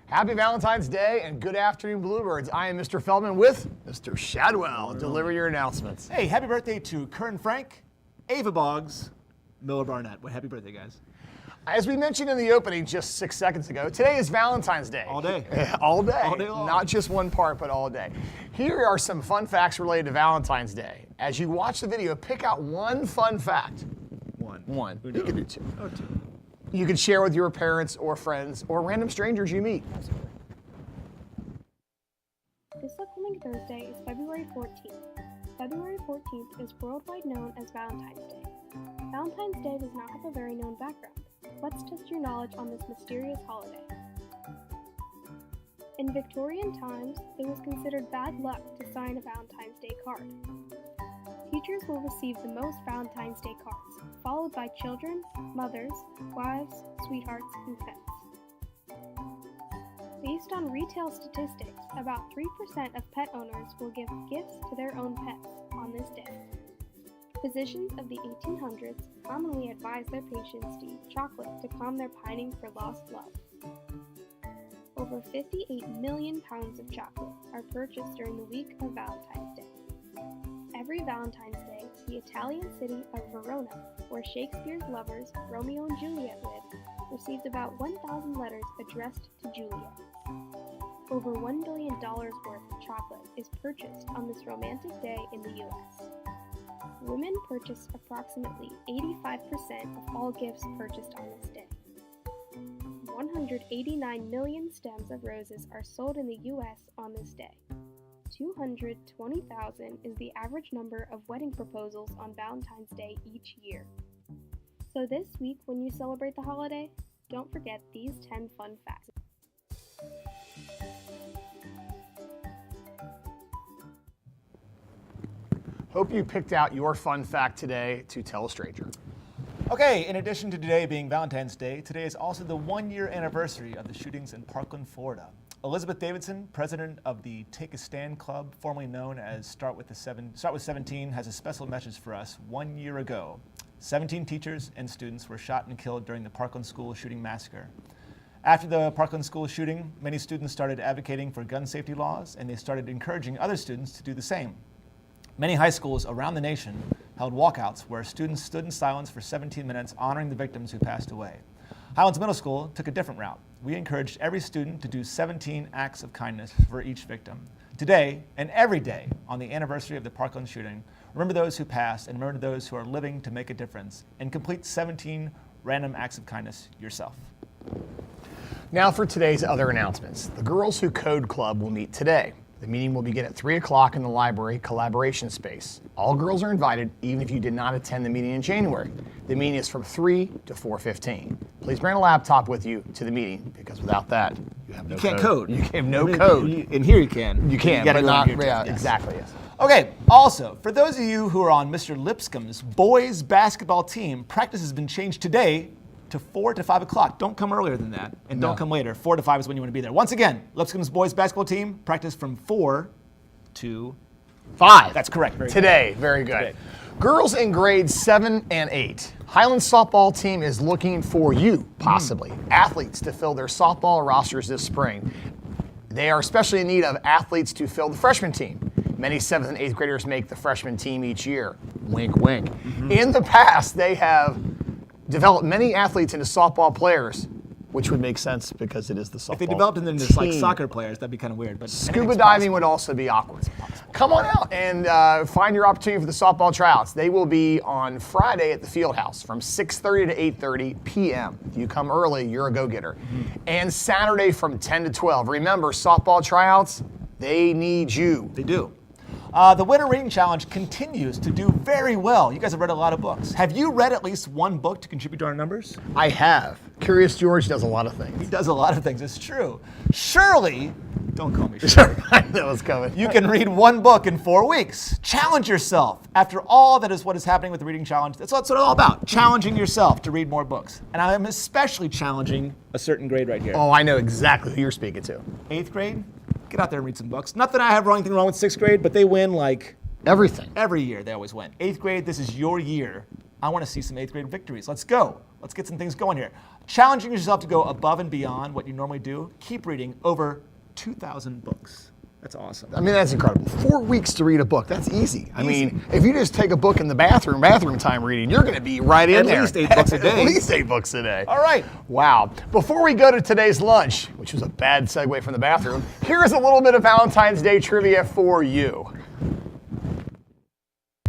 Happy Valentine's Day and good afternoon, Bluebirds. I am Mr. Feldman with Mr. Shadwell. Deliver your announcements. Hey, happy birthday to Kern Frank, Ava Boggs, Miller Barnett. Well, happy birthday, guys. As we mentioned in the opening just 6 seconds ago, today is Valentine's Day. All day. All day. All day long. Not just one part, but all day. Here are some fun facts related to Valentine's Day. As you watch the video, pick out one fun fact. One. You can do two. Oh, two. You can share with your parents or friends or random strangers you meet. This upcoming Thursday is February 14th. February 14th is worldwide known as Valentine's Day. Valentine's Day does not have a very known background. Let's test your knowledge on this mysterious holiday. In Victorian times, it was considered bad luck to sign a Valentine's Day card. Teachers will receive the most Valentine's Day cards, followed by children, mothers, wives, sweethearts, and pets. Based on retail statistics, about 3% of pet owners will give gifts to their own pets on this day. Physicians of the 1800s commonly advised their patients to eat chocolate to calm their pining for lost love. Over 58 million pounds of chocolate are purchased during the week of Valentine's Day. Every Valentine's Day, the Italian city of Verona, where Shakespeare's lovers Romeo and Juliet lived, received about 1,000 letters addressed to Juliet. Over $1 billion worth of chocolate is purchased on this romantic day in the U.S. Women purchase approximately 85% of all gifts purchased on this day. 189 million stems of roses are sold in the U.S. on this day. 220,000 is the average number of wedding proposals on Valentine's Day each year. So this week, when you celebrate the holiday, don't forget these 10 fun facts. Hope you picked out your fun fact today to tell a stranger. Okay, in addition to today being Valentine's Day, today is also the 1-year anniversary of the shootings in Parkland, Florida. Elizabeth Davidson, president of the Take a Stand Club, formerly known as Start with 17, has a special message for us. 1 year ago, 17 teachers and students were shot and killed during the Parkland School shooting massacre. After the Parkland School shooting, many students started advocating for gun safety laws, and they started encouraging other students to do the same. Many high schools around the nation held walkouts where students stood in silence for 17 minutes honoring the victims who passed away. Highlands Middle School took a different route. We encouraged every student to do 17 acts of kindness for each victim. Today, and every day, on the anniversary of the Parkland shooting, remember those who passed and remember those who are living to make a difference, and complete 17 random acts of kindness yourself. Now for today's other announcements. The Girls Who Code Club will meet today. The meeting will begin at 3 o'clock in the library collaboration space. All girls are invited, even if you did not attend the meeting in January. The meeting is from 3 to 4:15. Please bring a laptop with you to the meeting, because without that, you have no code. You can't code. You have no code. In here you can. You can, gotta but go in not, here too. yeah, Yes. exactly, yes. Okay, also, for those of you who are on Mr. Lipscomb's boys basketball team, practice has been changed today to 4 to 5 o'clock. Don't come earlier than that, and don't come later. 4 to 5 is when you want to be there. Once again, Lipscomb's boys basketball team, practice from 4 to 5. That's correct. Very Today, very good. Today. Girls in grades 7 and 8. Highlands softball team is looking for you, possibly, athletes to fill their softball rosters this spring. They are especially in need of athletes to fill the freshman team. Many 7th and 8th graders make the freshman team each year. Wink, wink. In the past, they have developed many athletes into softball players, which would make sense because it is the softball If they developed them into like team. soccer players, that'd be kind of weird. But Scuba diving would also be awkward. Come on out and find your opportunity for the softball tryouts. They will be on Friday at the field house from 6:30 to 8:30 p.m. If you come early, you're a go-getter. And Saturday from 10 to 12. Remember, softball tryouts, they need you. They do. The Winter Reading Challenge continues to do very well. You guys have read a lot of books. Have you read at least one book to contribute to our numbers? I have. Curious George does a lot of things. He does a lot of things, it's true. Surely, don't call me Shirley. I know it's coming. You can read one book in 4 weeks. Challenge yourself. After all, that is what is happening with the Reading Challenge. That's what it's all about, challenging yourself to read more books. And I am especially challenging a certain grade right here. Oh, I know exactly who you're speaking to. 8th grade, get out there and read some books. Not that I have anything wrong with 6th grade, but they win like Everything. every year. They always win. 8th grade, this is your year. I want to see some 8th grade victories. Let's go. Let's get some things going here. Challenging yourself to go above and beyond what you normally do. Keep reading over 2,000 books. That's awesome. I mean, that's incredible. 4 weeks to read a book. That's easy. I mean, if you just take a book in the bathroom time reading, you're going to be right in there. At least 8 books a day. At least 8 books a day. All right. Wow. Before we go to today's lunch, which was a bad segue from the bathroom, here's a little bit of Valentine's Day trivia for you.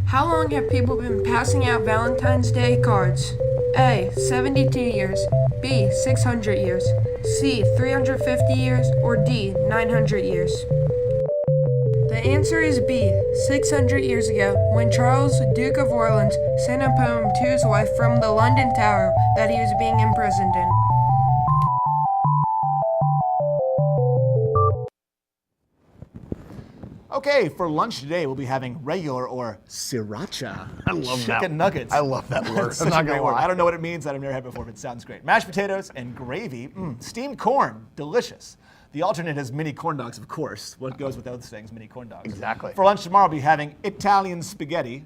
How long have people been passing out Valentine's Day cards? A. 72 years. B. 600 years. C. 350 years. Or D. 900 years. The answer is B. 600 years ago, when Charles, Duke of Orleans, sent a poem to his wife from the London Tower that he was being imprisoned in. Okay, for lunch today, we'll be having regular or sriracha. I love that. Chicken nuggets. I love that word. It's I'm such a not great going to word. lie. I don't know what it means. I've never had it before, but it sounds great. Mashed potatoes and gravy. Steamed corn. Delicious. The alternate is mini corn dogs, of course. What goes with those things? Mini corn dogs. Exactly. For lunch tomorrow, I'll be having Italian spaghetti.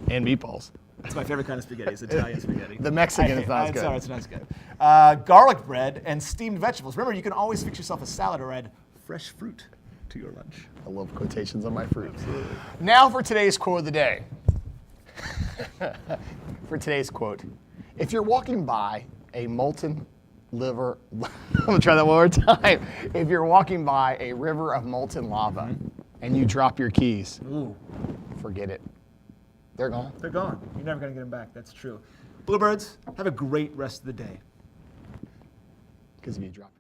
And meatballs. That's my favorite kind of spaghetti, is Italian spaghetti. The Mexican is not as good. Sorry, it's not as good. Garlic bread and steamed vegetables. Remember, you can always fix yourself a salad or add fresh fruit to your lunch. I love quotations on my fruit. Now for today's quote of the day. For today's quote, if you're walking by a molten liver, I'm gonna try that one more time. If you're walking by a river of molten lava and you drop your keys, forget it. They're gone. They're gone. You're never going to get them back. That's true. Bluebirds, have a great rest of the day. Because if you drop